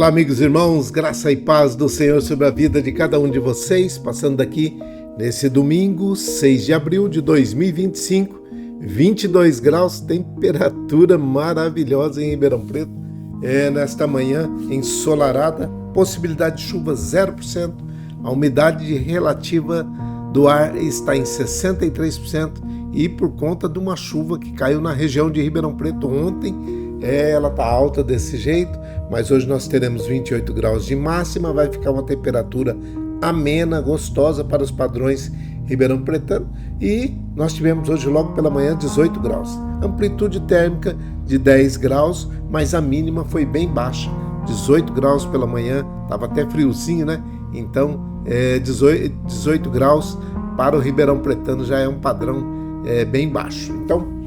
Olá, amigos e irmãos, graça e paz do Senhor sobre a vida de cada um de vocês, passando aqui nesse domingo, 6 de abril de 2025, 22 graus, temperatura maravilhosa em Ribeirão Preto, nesta manhã ensolarada, possibilidade de chuva 0%, a umidade relativa do ar está em 63% e por conta de uma chuva que caiu na região de Ribeirão Preto ontem, ela está alta desse jeito, mas hoje nós teremos 28 graus de máxima, vai ficar uma temperatura amena, gostosa para os padrões ribeirão pretano, e nós tivemos hoje logo pela manhã 18 graus, amplitude térmica de 10 graus, mas a mínima foi bem baixa, 18 graus pela manhã, estava até friozinho, né? Então 18 graus para o ribeirão pretano já é um padrão bem baixo. Então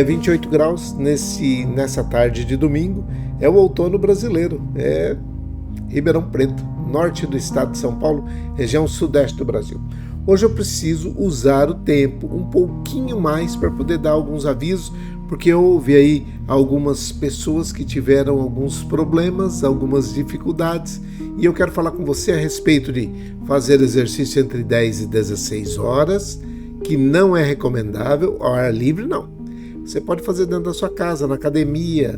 28 graus nessa tarde de domingo, é o outono brasileiro, é Ribeirão Preto, norte do estado de São Paulo, região sudeste do Brasil. Hoje eu preciso usar o tempo um pouquinho mais para poder dar alguns avisos, porque eu ouvi aí algumas pessoas que tiveram alguns problemas, algumas dificuldades, e eu quero falar com você a respeito de fazer exercício entre 10 e 16 horas, que não é recomendável, ao ar livre não. Você pode fazer dentro da sua casa, na academia,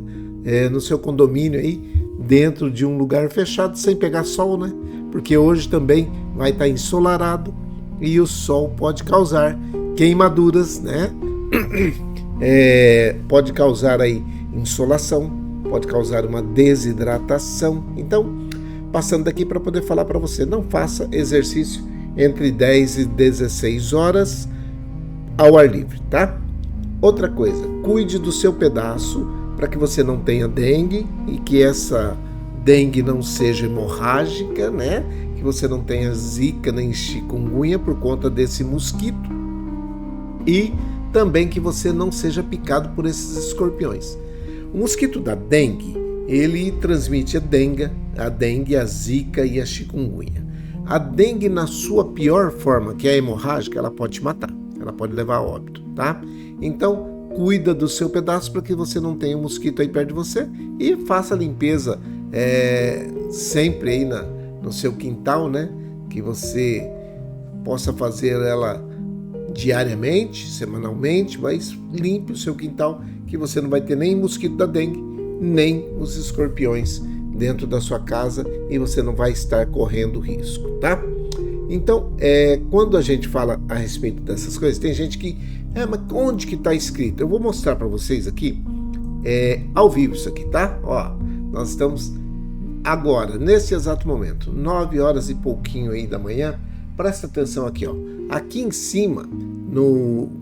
no seu condomínio aí, dentro de um lugar fechado, sem pegar sol, né? Porque hoje também vai estar ensolarado e o sol pode causar queimaduras, né? Pode causar aí insolação, pode causar uma desidratação. Então, passando daqui para poder falar para você, não faça exercício entre 10 e 16 horas ao ar livre, tá? Outra coisa, cuide do seu pedaço para que você não tenha dengue e que essa dengue não seja hemorrágica, né? Que você não tenha zika nem chikungunya por conta desse mosquito e também que você não seja picado por esses escorpiões. O mosquito da dengue, ele transmite a dengue, a zika e a chikungunya. A dengue na sua pior forma, que é a hemorrágica, ela pode te matar, ela pode levar a óbito, tá? Então, cuida do seu pedaço para que você não tenha um mosquito aí perto de você e faça a limpeza sempre aí no seu quintal, né? Que você possa fazer ela diariamente, semanalmente, mas limpe o seu quintal que você não vai ter nem mosquito da dengue, nem os escorpiões dentro da sua casa e você não vai estar correndo risco, tá? Então, quando a gente fala a respeito dessas coisas, tem gente que mas onde que está escrito? Eu vou mostrar para vocês aqui, ao vivo isso aqui, tá? Ó, nós estamos agora, nesse exato momento, 9 horas e pouquinho aí da manhã, presta atenção aqui, ó. Aqui em cima,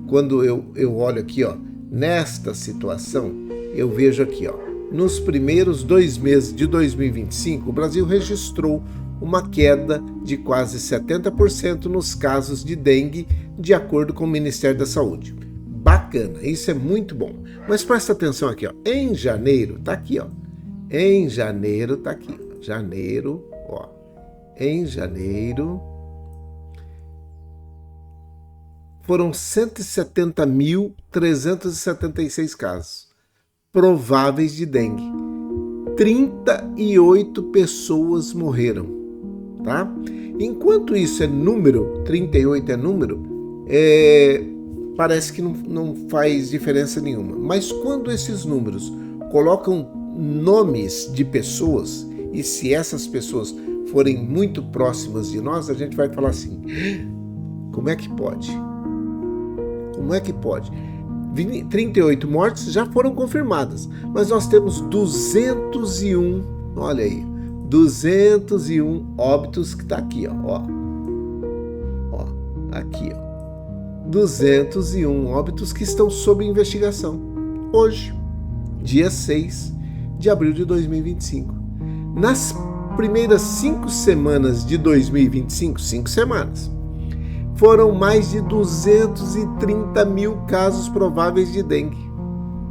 quando eu olho aqui, ó, nesta situação, eu vejo aqui, ó, nos primeiros 2 meses de 2025, o Brasil registrou uma queda de quase 70% nos casos de dengue, de acordo com o Ministério da Saúde. Bacana, isso é muito bom. Mas presta atenção aqui, ó. Em janeiro, tá aqui, ó. Em janeiro, tá aqui. Janeiro, ó. Em janeiro, foram 170.376 casos prováveis de dengue. 38 pessoas morreram, tá? Enquanto isso é número, 38 é número, parece que não faz diferença nenhuma. Mas quando esses números colocam nomes de pessoas, e se essas pessoas forem muito próximas de nós, a gente vai falar assim, como é que pode? Como é que pode? 38 mortes já foram confirmadas, mas nós temos 201, olha aí, 201 óbitos que está aqui, ó, aqui, ó, 201 óbitos que estão sob investigação, hoje, dia 6 de abril de 2025. Nas primeiras 5 semanas de 2025, 5 semanas, foram mais de 230 mil casos prováveis de dengue,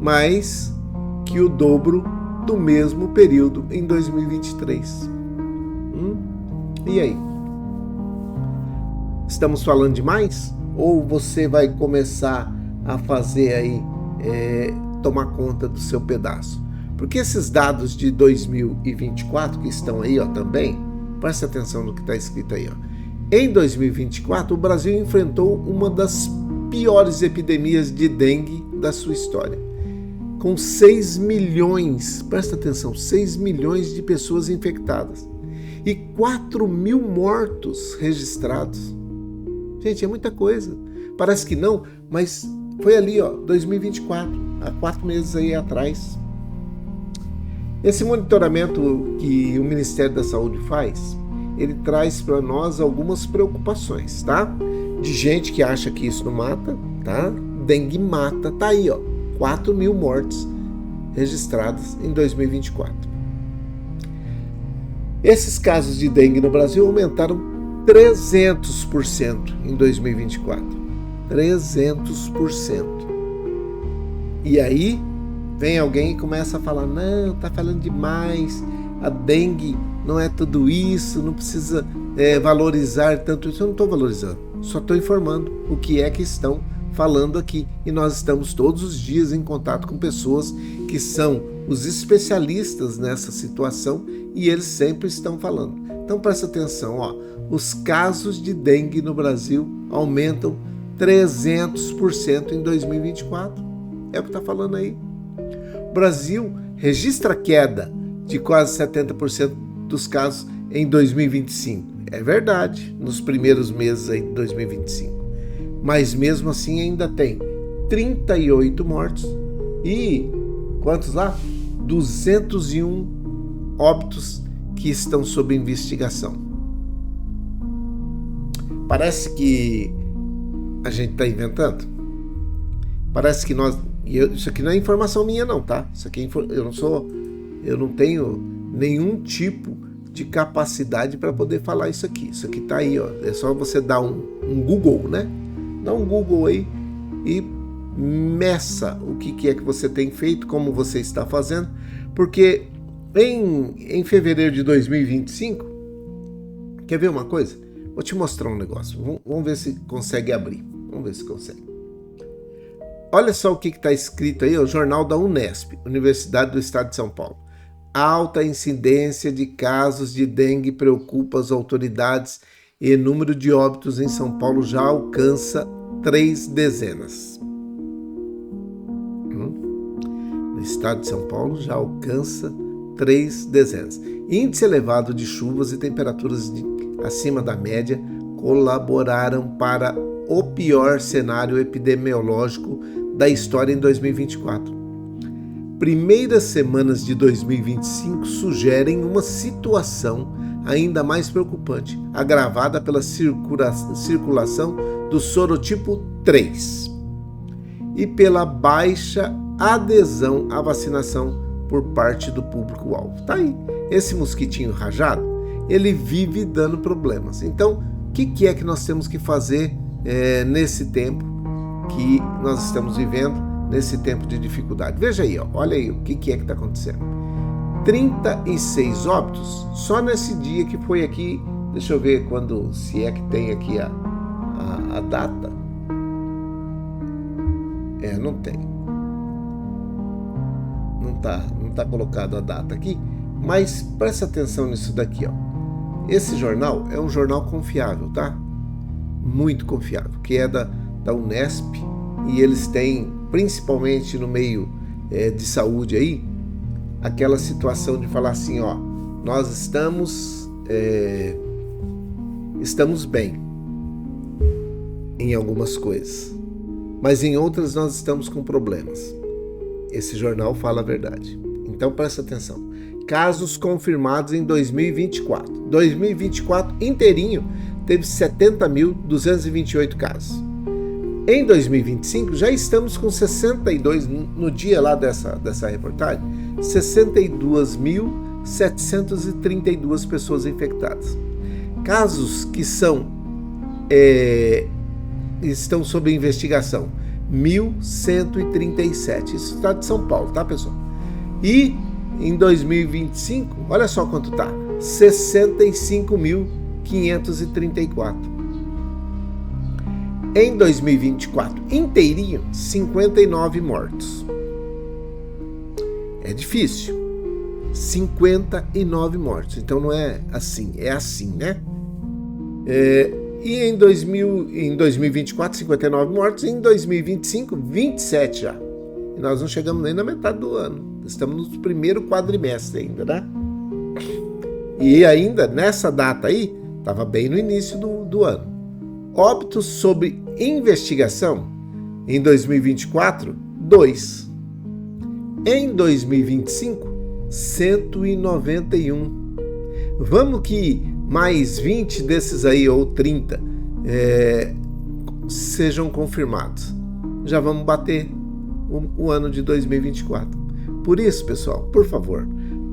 mais que o dobro do mesmo período em 2023. E aí? Estamos falando demais? Ou você vai começar a fazer aí, tomar conta do seu pedaço? Porque esses dados de 2024 que estão aí, ó, também, presta atenção no que está escrito aí, ó. Em 2024, o Brasil enfrentou uma das piores epidemias de dengue da sua história, com 6 milhões, presta atenção, 6 milhões de pessoas infectadas e 4 mil mortos registrados. Gente, é muita coisa. Parece que não, mas foi ali, ó, 2024, há 4 meses aí atrás. Esse monitoramento que o Ministério da Saúde faz, ele traz para nós algumas preocupações, tá? De gente que acha que isso não mata, tá? Dengue mata, tá aí, ó, 4 mil mortes registradas em 2024. Esses casos de dengue no Brasil aumentaram 300% em 2024. 300%. E aí vem alguém e começa a falar, não, tá falando demais, a dengue não é tudo isso, não precisa valorizar tanto isso. Eu não estou valorizando, só estou informando o que é que estão falando aqui. E nós estamos todos os dias em contato com pessoas que são os especialistas nessa situação e eles sempre estão falando. Então presta atenção, ó, os casos de dengue no Brasil aumentam 300% em 2024. É o que está falando aí. O Brasil registra queda de quase 70% dos casos em 2025. É verdade, nos primeiros meses aí de 2025. Mas mesmo assim ainda tem 38 mortos e quantos lá? 201 óbitos que estão sob investigação. Parece que a gente está inventando. Parece que nós... Isso aqui não é informação minha não, tá? Isso aqui eu não tenho nenhum tipo de capacidade para poder falar isso aqui. Isso aqui tá aí, ó. É só você dar um Google, né? Dá um Google aí e meça o que é que você tem feito, como você está fazendo, porque em fevereiro de 2025, quer ver uma coisa? Vou te mostrar um negócio. Vamos ver se consegue abrir. Vamos ver se consegue. Olha só o que está escrito aí, o jornal da Unesp, Universidade do Estado de São Paulo. Alta incidência de casos de dengue preocupa as autoridades e o número de óbitos em São Paulo já alcança 3 dezenas. No estado de São Paulo já alcança 3 dezenas. Índice elevado de chuvas e temperaturas acima da média colaboraram para o pior cenário epidemiológico da história em 2024. Primeiras semanas de 2025 sugerem uma situação ainda mais preocupante, agravada pela circulação do sorotipo 3 e pela baixa adesão à vacinação por parte do público-alvo. Tá aí, esse mosquitinho rajado, ele vive dando problemas. Então, o que é que nós temos que fazer nesse tempo que nós estamos vivendo, nesse tempo de dificuldade? Veja aí, ó, olha aí o que é que está acontecendo. 36 óbitos só nesse dia que foi aqui. Deixa eu ver quando, se é que tem aqui a data. Não tem. Não tá colocado a data aqui, mas presta atenção nisso daqui, ó. Esse jornal é um jornal confiável, tá? Muito confiável, que é da Unesp, e eles têm, principalmente no meio de saúde aí, aquela situação de falar assim, ó, nós estamos bem em algumas coisas, mas em outras nós estamos com problemas. Esse jornal fala a verdade. Então presta atenção. Casos confirmados em 2024. 2024 inteirinho teve 70.228 casos. Em 2025 já estamos com 62, no dia lá dessa reportagem, 62.732 pessoas infectadas. Casos que estão sob investigação, 1.137. Isso está de São Paulo, tá, pessoal? E em 2025, olha só quanto tá, 65.534. Em 2024 inteirinho, 59 mortos. É difícil. 59 mortos. Então não é assim, é assim, né? E em 2024, 59 mortos, e em 2025, 27 já. E nós não chegamos nem na metade do ano. Estamos no primeiro quadrimestre ainda, né? E ainda, nessa data aí, estava bem no início do ano. Óbitos sob investigação, em 2024, 2. Em 2025, 191. Vamos que mais 20 desses aí, ou 30, sejam confirmados. Já vamos bater o ano de 2024. Por isso, pessoal, por favor,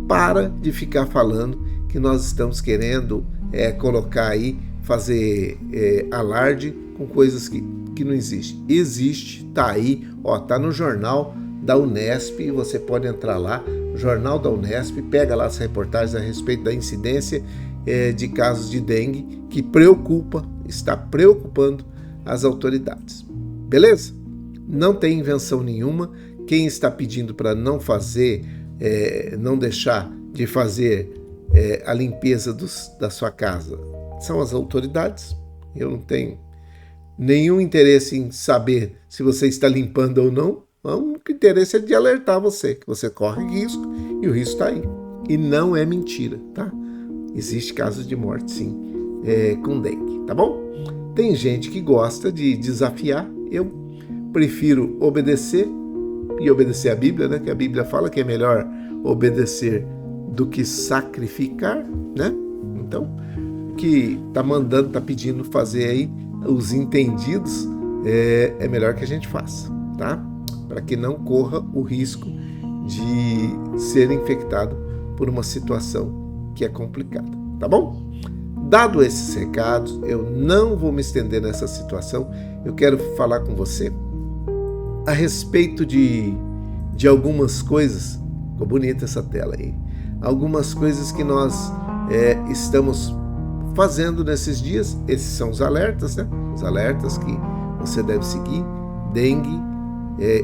para de ficar falando que nós estamos querendo colocar aí, fazer alarde com coisas que não existem. Existe, tá aí, tá no jornal da Unesp, e você pode entrar lá, Jornal da Unesp, pega lá as reportagens a respeito da incidência de casos de dengue, que está preocupando as autoridades. Beleza? Não tem invenção nenhuma. Quem está pedindo para não fazer, não deixar de fazer a limpeza da sua casa são as autoridades. Eu não tenho nenhum interesse em saber se você está limpando ou não. O único interesse é de alertar você, que você corre risco, e o risco está aí. E não é mentira, tá? Existe casos de morte, sim, com dengue, tá bom? Tem gente que gosta de desafiar. Eu prefiro obedecer, e obedecer a Bíblia, né? Que a Bíblia fala que é melhor obedecer do que sacrificar, né? Então, o que tá pedindo fazer aí, os entendidos, é melhor que a gente faça, tá? Para que não corra o risco de ser infectado por uma situação que é complicada, tá bom? Dado esses recados, eu não vou me estender nessa situação. Eu quero falar com você a respeito de algumas coisas. Ficou bonita essa tela aí. Algumas coisas que nós estamos fazendo nesses dias. Esses são os alertas, né? Os alertas que você deve seguir: dengue,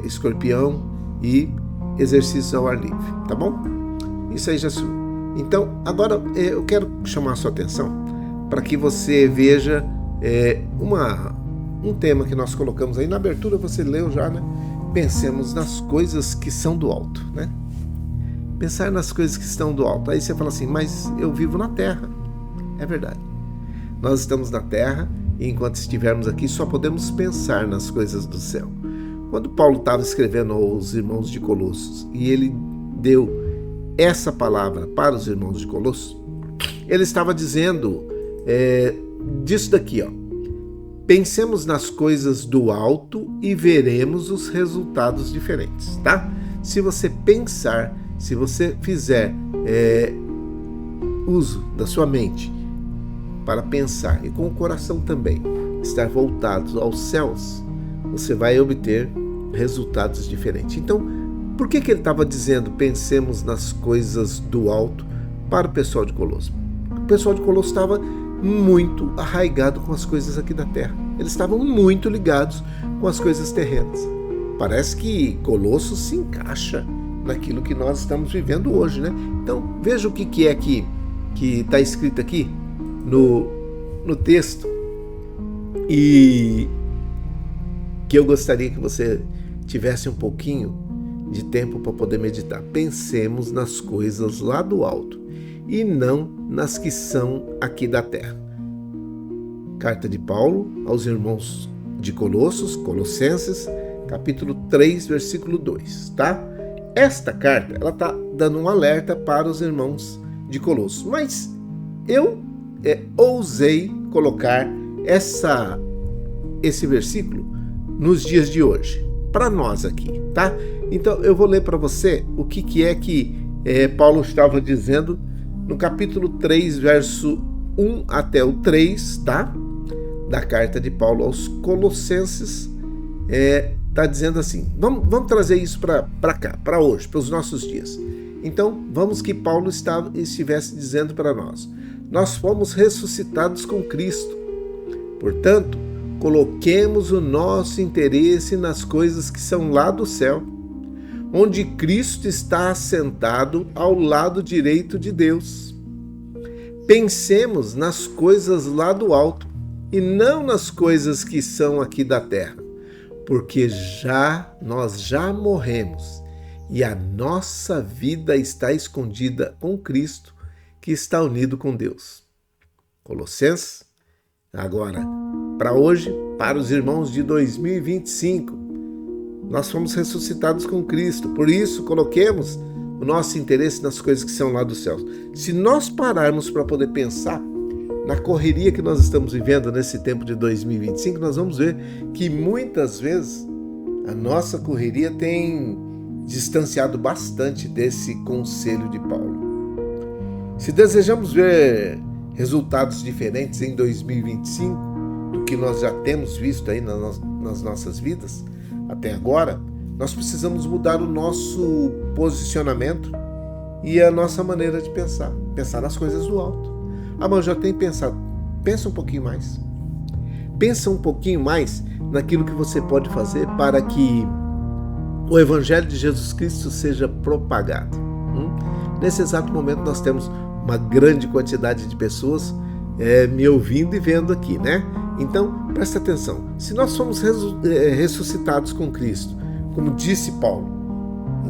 escorpião e exercícios ao ar livre, tá bom? Isso aí já subiu. Então, agora eu quero chamar a sua atenção para que você veja um tema que nós colocamos aí na abertura. Você leu já, né? Pensemos nas coisas que são do alto, né? Pensar nas coisas que estão do alto. Aí você fala assim, mas eu vivo na terra. É verdade. Nós estamos na terra, e enquanto estivermos aqui só podemos pensar nas coisas do céu. Quando Paulo estava escrevendo aos irmãos de Colossos, e ele deu essa palavra para os irmãos de Colossos, ele estava dizendo disso daqui, ó. Pensemos nas coisas do alto e veremos os resultados diferentes, tá? Se você pensar, se você fizer uso da sua mente para pensar, e com o coração também estar voltados aos céus, você vai obter resultados diferentes. Então, por que ele estava dizendo pensemos nas coisas do alto para o pessoal de Colossos? O pessoal de Colossos estava muito arraigado com as coisas aqui da terra. Eles estavam muito ligados com as coisas terrenas. Parece que Colossos se encaixa naquilo que nós estamos vivendo hoje, né? Então, veja o que é que está escrito aqui no texto, e que eu gostaria que você tivesse um pouquinho de tempo para poder meditar. Pensemos nas coisas lá do alto e não nas que são aqui da terra. Carta de Paulo aos irmãos de Colossos, Colossenses, capítulo 3, versículo 2, tá? Esta carta, ela está dando um alerta para os irmãos de Colossos, mas eu ousei colocar esse versículo nos dias de hoje, para nós aqui, tá? Então eu vou ler para você o que é que Paulo estava dizendo no capítulo 3, verso 1 até o 3, tá? Da carta de Paulo aos Colossenses. Está dizendo assim, vamos trazer isso para cá, para hoje, para os nossos dias. Então, vamos que Paulo estivesse dizendo para nós: nós fomos ressuscitados com Cristo. Portanto, coloquemos o nosso interesse nas coisas que são lá do céu, onde Cristo está assentado ao lado direito de Deus. Pensemos nas coisas lá do alto e não nas coisas que são aqui da terra, porque nós já morremos e a nossa vida está escondida com Cristo, que está unido com Deus. Colossenses, agora, para hoje, para os irmãos de 2025, nós fomos ressuscitados com Cristo, por isso coloquemos o nosso interesse nas coisas que são lá dos céus. Se nós pararmos para poder pensar na correria que nós estamos vivendo nesse tempo de 2025, nós vamos ver que muitas vezes a nossa correria tem distanciado bastante desse conselho de Paulo. Se desejamos ver resultados diferentes em 2025 do que nós já temos visto aí nas nossas vidas até agora, nós precisamos mudar o nosso posicionamento e a nossa maneira de pensar nas coisas do alto. Ah, mas eu já tenho pensado. Pensa um pouquinho mais. Pensa um pouquinho mais naquilo que você pode fazer para que o Evangelho de Jesus Cristo seja propagado. Nesse exato momento nós temos uma grande quantidade de pessoas me ouvindo e vendo aqui, né? Então, presta atenção. Se nós somos ressuscitados com Cristo, como disse Paulo,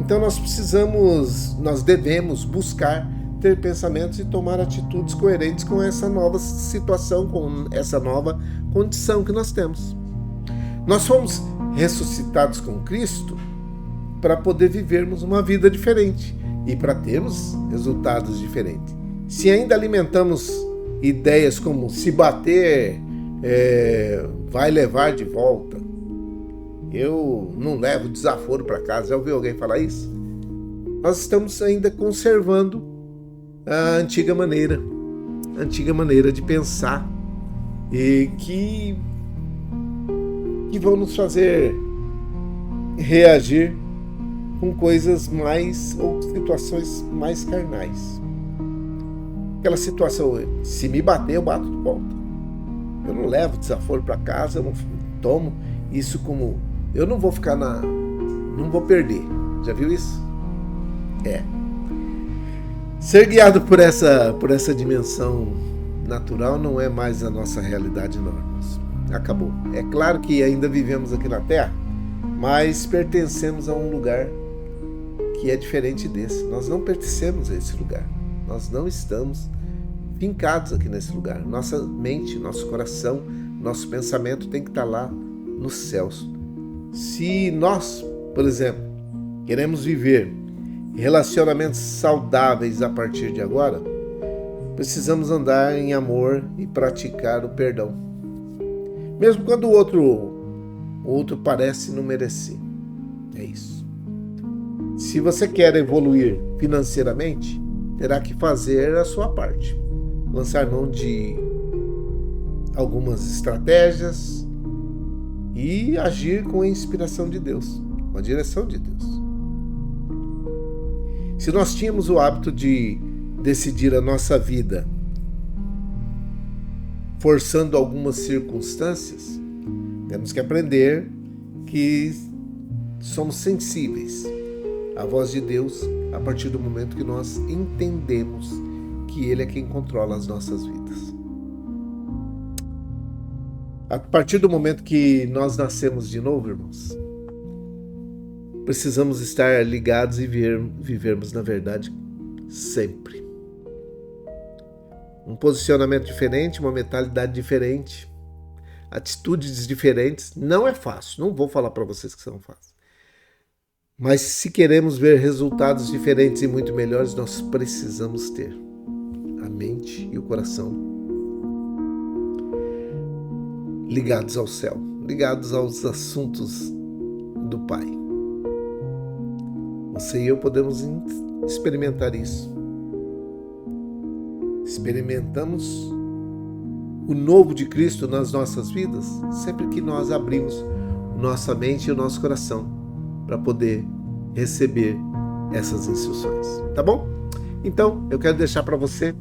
então nós devemos buscar ter pensamentos e tomar atitudes coerentes com essa nova situação, com essa nova condição que nós temos. Nós fomos ressuscitados com Cristo para poder vivermos uma vida diferente e para termos resultados diferentes. Se ainda alimentamos ideias como se bater vai levar de volta, eu não levo desaforo para casa, já ouviu alguém falar isso? Nós estamos ainda conservando a antiga maneira de pensar e que vão nos fazer reagir com coisas mais ou situações mais carnais. Aquela situação, se me bater, eu bato de volta. Eu não levo desaforo para casa, eu não tomo isso como... Eu não vou ficar não vou perder. Já viu isso? Ser guiado por essa dimensão natural não é mais a nossa realidade, não. Acabou. É claro que ainda vivemos aqui na Terra, mas pertencemos a um lugar que é diferente desse. Nós não pertencemos a esse lugar. Nós não estamos fincados aqui nesse lugar. Nossa mente, nosso coração, nosso pensamento tem que estar lá nos céus. Se nós, por exemplo, queremos viver relacionamentos saudáveis a partir de agora, precisamos andar em amor e praticar o perdão. Mesmo quando o outro parece não merecer. É isso. Se você quer evoluir financeiramente, terá que fazer a sua parte. Lançar mão de algumas estratégias e agir com a inspiração de Deus, com a direção de Deus. Se nós tínhamos o hábito de decidir a nossa vida forçando algumas circunstâncias, temos que aprender que somos sensíveis à voz de Deus a partir do momento que nós entendemos que Ele é quem controla as nossas vidas. A partir do momento que nós nascemos de novo, irmãos, precisamos estar ligados e vivermos na verdade sempre. Um posicionamento diferente, uma mentalidade diferente, atitudes diferentes. Não é fácil, não vou falar para vocês que são fáceis. Mas se queremos ver resultados diferentes e muito melhores, nós precisamos ter a mente e o coração ligados ao céu, ligados aos assuntos do Pai. Você e eu podemos experimentar isso. Experimentamos o novo de Cristo nas nossas vidas sempre que nós abrimos nossa mente e o nosso coração para poder receber essas instruções. Tá bom? Então, eu quero deixar para você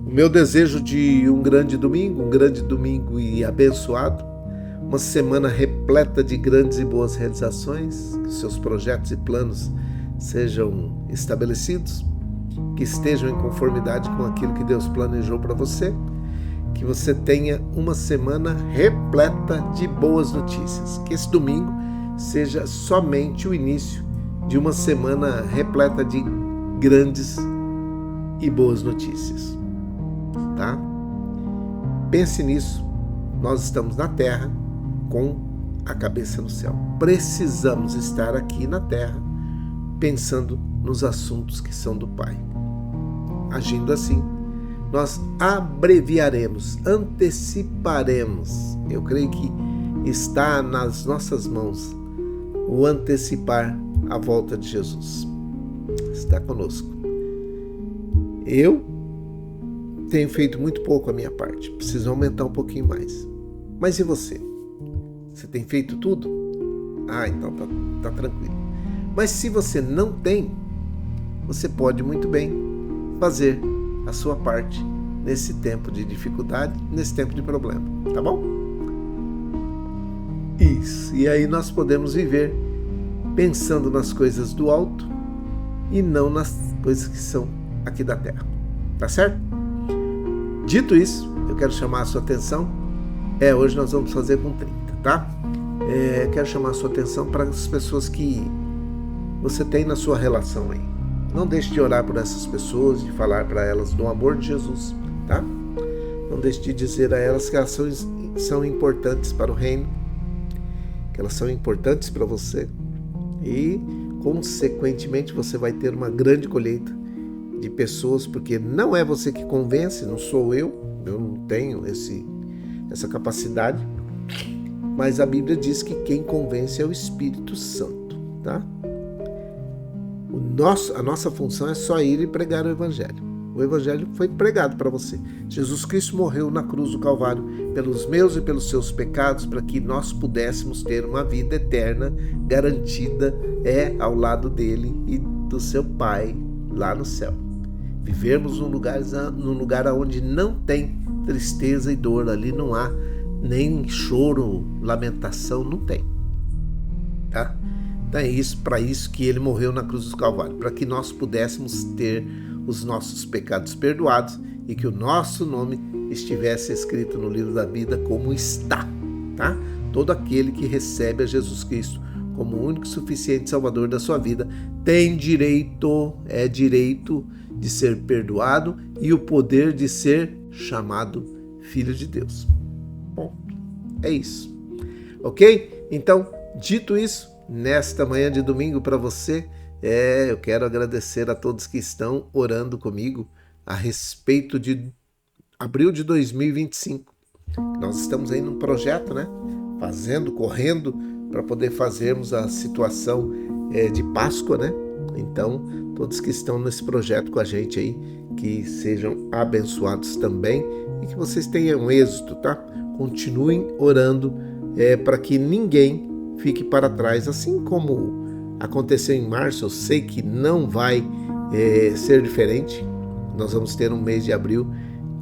o meu desejo de um grande domingo e abençoado, uma semana repleta de grandes e boas realizações, que os seus projetos e planos sejam estabelecidos, que estejam em conformidade com aquilo que Deus planejou para você, que você tenha uma semana repleta de boas notícias, que esse domingo seja somente o início de uma semana repleta de grandes e boas notícias, tá? Pense nisso. Nós estamos na Terra com a cabeça no céu. Precisamos estar aqui na Terra pensando nos assuntos que são do Pai. Agindo assim, nós abreviaremos, anteciparemos. Eu creio que está nas nossas mãos o antecipar a volta de Jesus. Está conosco. Eu tenho feito muito pouco a minha parte. Preciso aumentar um pouquinho mais. Mas e você? Você tem feito tudo? Então tá tranquilo. Mas se você não tem, você pode muito bem fazer a sua parte nesse tempo de dificuldade, nesse tempo de problema, tá bom? Isso. E aí nós podemos viver pensando nas coisas do alto e não nas coisas que são aqui da terra, tá certo? Dito isso, eu quero chamar a sua atenção. Hoje nós vamos fazer com 30, tá? Quero chamar a sua atenção para as pessoas que você tem na sua relação aí. Não deixe de orar por essas pessoas, de falar para elas do amor de Jesus, tá? Não deixe de dizer a elas que elas são importantes para o reino, que elas são importantes para você e, consequentemente, você vai ter uma grande colheita de pessoas, porque não é você que convence, não sou eu não tenho essa capacidade, mas a Bíblia diz que quem convence é o Espírito Santo, tá? A nossa função é só ir e pregar o Evangelho. O Evangelho foi pregado para você. Jesus Cristo morreu na cruz do Calvário pelos meus e pelos seus pecados, para que nós pudéssemos ter uma vida eterna garantida ao lado dele e do seu Pai lá no céu. Vivermos num lugar onde não tem tristeza e dor, ali não há nem choro, lamentação, não tem, tá? Então é para isso que ele morreu na cruz do Calvário, para que nós pudéssemos ter os nossos pecados perdoados e que o nosso nome estivesse escrito no livro da vida como está, tá? Todo aquele que recebe a Jesus Cristo como o único e suficiente Salvador da sua vida tem direito de ser perdoado e o poder de ser chamado filho de Deus. Bom, é isso. Ok? Então, dito isso, nesta manhã de domingo para você, eu quero agradecer a todos que estão orando comigo a respeito de abril de 2025. Nós estamos aí num projeto, né? Correndo para poder fazermos a situação de Páscoa, né? Então, todos que estão nesse projeto com a gente aí, que sejam abençoados também e que vocês tenham êxito, tá? Continuem orando para que ninguém fique para trás, assim como aconteceu em março. Eu sei que não vai ser diferente. Nós vamos ter um mês de abril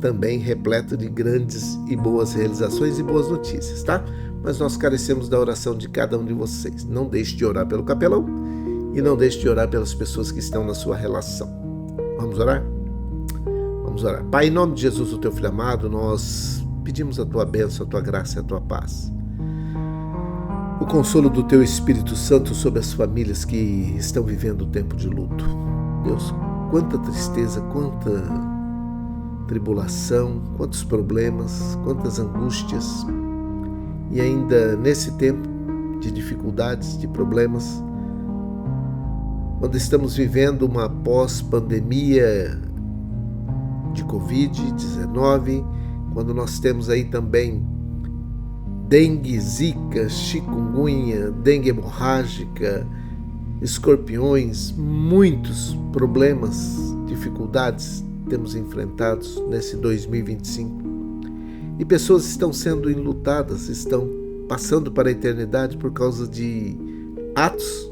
também repleto de grandes e boas realizações e boas notícias, tá? Mas nós carecemos da oração de cada um de vocês. Não deixe de orar pelo capelão e não deixe de orar pelas pessoas que estão na sua relação. Vamos orar? Vamos orar. Pai, em nome de Jesus, o teu filho amado, nós pedimos a tua bênção, a tua graça e a tua paz. O consolo do teu Espírito Santo sobre as famílias que estão vivendo o tempo de luto. Deus, quanta tristeza, quanta tribulação, quantos problemas, quantas angústias. E ainda nesse tempo de dificuldades, de problemas, quando estamos vivendo uma pós-pandemia de Covid-19, quando nós temos aí também dengue, zika, chikungunya, dengue hemorrágica, escorpiões, muitos problemas, dificuldades temos enfrentados nesse 2025. E pessoas estão sendo enlutadas, estão passando para a eternidade por causa de atos,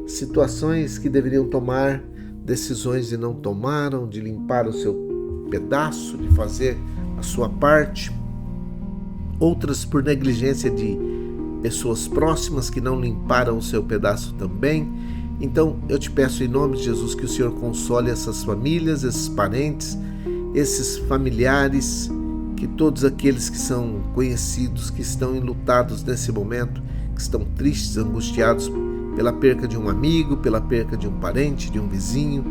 situações que deveriam tomar decisões e não tomaram, de limpar o seu pedaço, de fazer a sua parte, outras por negligência de pessoas próximas que não limparam o seu pedaço também. Então eu te peço em nome de Jesus que o Senhor console essas famílias, esses parentes, esses familiares, que todos aqueles que são conhecidos, que estão enlutados nesse momento, que estão tristes, angustiados pela perca de um amigo, pela perca de um parente, de um vizinho,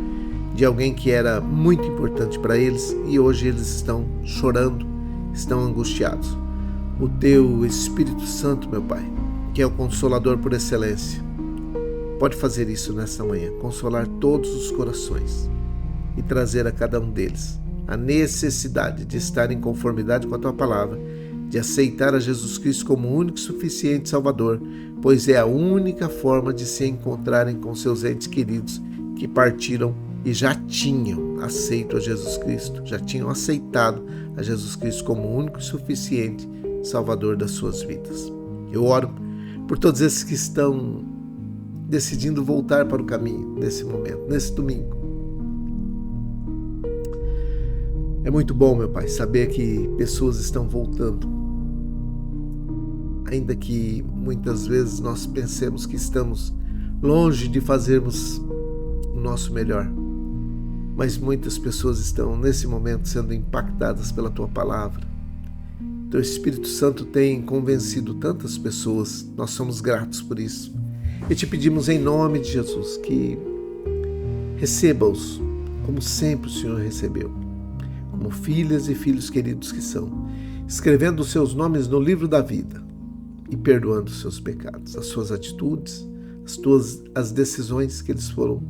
de alguém que era muito importante para eles e hoje eles estão chorando, estão angustiados. O teu Espírito Santo, meu Pai, que é o Consolador por excelência, pode fazer isso nesta manhã, consolar todos os corações e trazer a cada um deles a necessidade de estar em conformidade com a Tua Palavra, de aceitar a Jesus Cristo como o único e suficiente Salvador, pois é a única forma de se encontrarem com seus entes queridos que partiram e já tinham aceito a Jesus Cristo, já tinham aceitado a Jesus Cristo como o único e suficiente Salvador das suas vidas. Eu oro por todos esses que estão decidindo voltar para o caminho nesse momento, nesse domingo. É muito bom, meu Pai, saber que pessoas estão voltando, ainda que muitas vezes nós pensemos que estamos longe de fazermos o nosso melhor, mas muitas pessoas estão nesse momento sendo impactadas pela Tua Palavra. Teu Espírito Santo tem convencido tantas pessoas, nós somos gratos por isso. E te pedimos em nome de Jesus que receba-os como sempre o Senhor recebeu, como filhas e filhos queridos que são, escrevendo os seus nomes no livro da vida e perdoando os seus pecados, as suas atitudes, as decisões que eles foram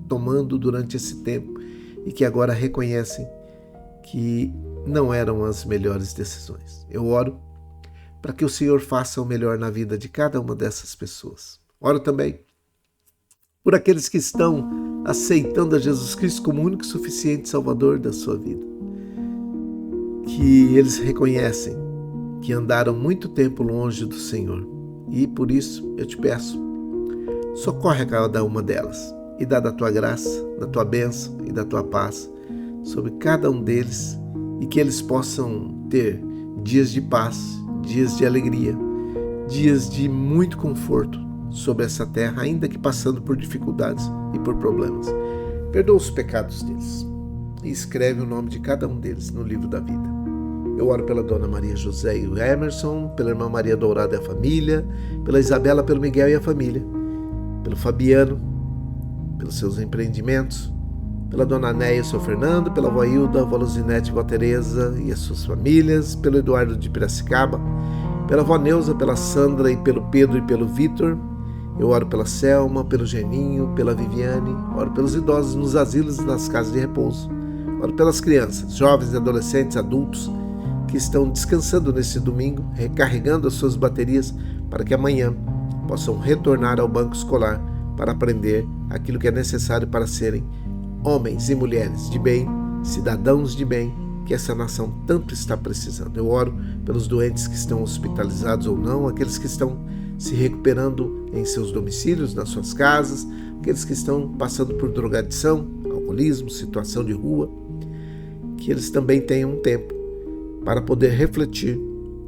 tomando durante esse tempo e que agora reconhecem que não eram as melhores decisões. Eu oro para que o Senhor faça o melhor na vida de cada uma dessas pessoas. Oro também por aqueles que estão aceitando a Jesus Cristo como o único e suficiente Salvador da sua vida, que eles reconhecem que andaram muito tempo longe do Senhor e por isso eu te peço, socorre a cada uma delas e dá da tua graça, da tua bênção e da tua paz sobre cada um deles e que eles possam ter dias de paz, dias de alegria, dias de muito conforto sobre essa terra, ainda que passando por dificuldades e por problemas. Perdoa os pecados deles e escreve o nome de cada um deles no livro da vida. Eu oro pela Dona Maria José e o Emerson, pela Irmã Maria Dourada e a família, pela Isabela, pelo Miguel e a família, pelo Fabiano, pelos seus empreendimentos, pela Dona Néia e o seu Fernando, pela Vó Hilda, a Vó Luzinete e a Vó Tereza e as suas famílias, pelo Eduardo de Piracicaba, pela Vó Neuza, pela Sandra e pelo Pedro e pelo Vitor. Eu oro pela Selma, pelo Geninho, pela Viviane, oro pelos idosos nos asilos e nas casas de repouso, oro pelas crianças, jovens, adolescentes, adultos que estão descansando nesse domingo, recarregando as suas baterias para que amanhã possam retornar ao banco escolar para aprender aquilo que é necessário para serem homens e mulheres de bem, cidadãos de bem, que essa nação tanto está precisando. Eu oro pelos doentes que estão hospitalizados ou não, aqueles que estão se recuperando em seus domicílios, nas suas casas, aqueles que estão passando por drogadição, alcoolismo, situação de rua, que eles também tenham um tempo para poder refletir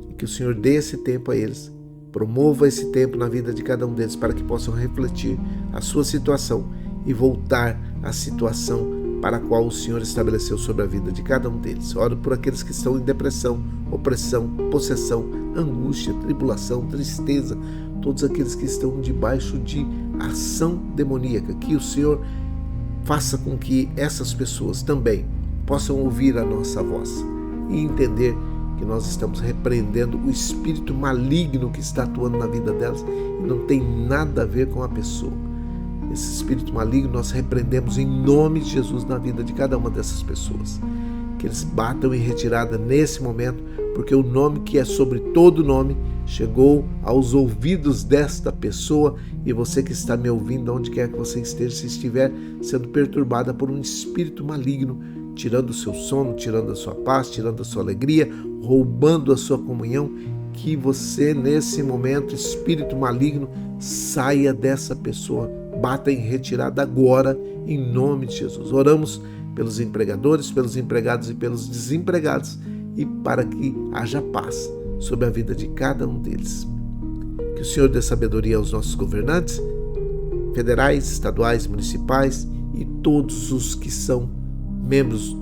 e que o Senhor dê esse tempo a eles, promova esse tempo na vida de cada um deles para que possam refletir a sua situação e voltar à situação para a qual o Senhor estabeleceu sobre a vida de cada um deles. Oro por aqueles que estão em depressão, opressão, possessão, angústia, tribulação, tristeza, todos aqueles que estão debaixo de ação demoníaca, que o Senhor faça com que essas pessoas também possam ouvir a nossa voz e entender que nós estamos repreendendo o espírito maligno que está atuando na vida delas e não tem nada a ver com a pessoa. Esse espírito maligno nós repreendemos em nome de Jesus na vida de cada uma dessas pessoas. Que eles batam em retirada nesse momento, porque o nome que é sobre todo nome chegou aos ouvidos desta pessoa e você que está me ouvindo, onde quer que você esteja, se estiver sendo perturbada por um espírito maligno, tirando o seu sono, tirando a sua paz, tirando a sua alegria, roubando a sua comunhão, que você nesse momento, espírito maligno, saia dessa pessoa, bata em retirada agora, em nome de Jesus. Oramos pelos empregadores, pelos empregados e pelos desempregados e para que haja paz sobre a vida de cada um deles. Que o Senhor dê sabedoria aos nossos governantes, federais, estaduais, municipais e todos os que são membros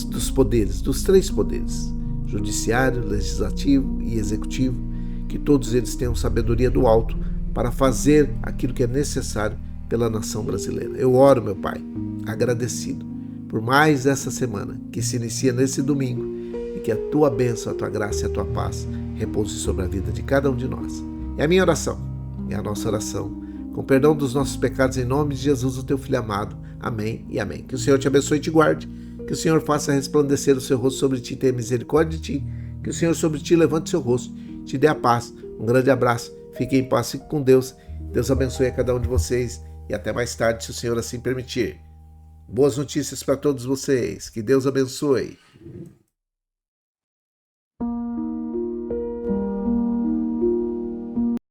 dos poderes, dos 3 poderes, judiciário, legislativo e executivo, que todos eles tenham sabedoria do alto para fazer aquilo que é necessário pela nação brasileira. Eu oro, meu Pai, agradecido por mais essa semana que se inicia nesse domingo e que a Tua bênção, a Tua graça e a Tua paz repouse sobre a vida de cada um de nós. É a minha oração, é a nossa oração, com perdão dos nossos pecados em nome de Jesus, o Teu Filho amado. Amém e amém. Que o Senhor te abençoe e te guarde, que o Senhor faça resplandecer o seu rosto sobre ti e tenha misericórdia de ti, que o Senhor sobre ti levante o seu rosto, te dê a paz. Um grande abraço, fique em paz, fique com Deus. Deus abençoe a cada um de vocês e até mais tarde, se o Senhor assim permitir. Boas notícias para todos vocês, que Deus abençoe.